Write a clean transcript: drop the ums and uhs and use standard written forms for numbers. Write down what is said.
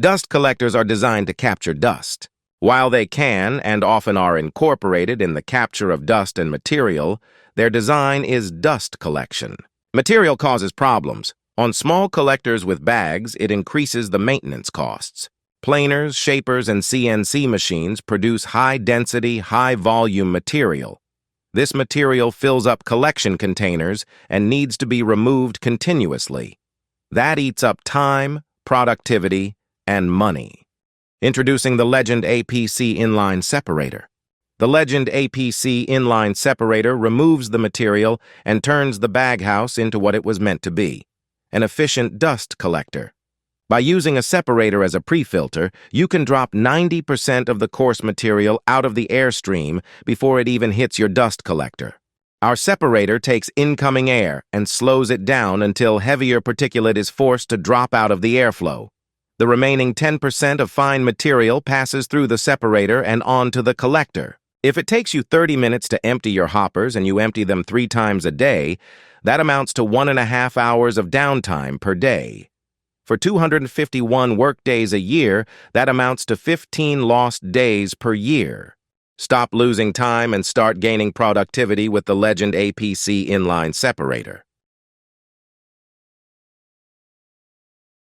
Dust collectors are designed to capture dust. While they can and often are incorporated in the capture of dust and material, their design is dust collection. Material causes problems. On small collectors with bags, it increases the maintenance costs. Planers, shapers, and CNC machines produce high-density, high-volume material. This material fills up collection containers and needs to be removed continuously. That eats up time, productivity, and money. Introducing the Legend APC Inline Separator. The Legend APC Inline Separator removes the material and turns the baghouse into what it was meant to be, an efficient dust collector. By using a separator as a pre-filter, you can drop 90% of the coarse material out of the airstream before it even hits your dust collector. Our separator takes incoming air and slows it down until heavier particulate is forced to drop out of the airflow. The remaining 10% of fine material passes through the separator and onto the collector. If it takes you 30 minutes to empty your hoppers and you empty them 3 times a day, that amounts to 1.5 hours of downtime per day. For 251 workdays a year, that amounts to 15 lost days per year. Stop losing time and start gaining productivity with the Legend APC Inline Separator.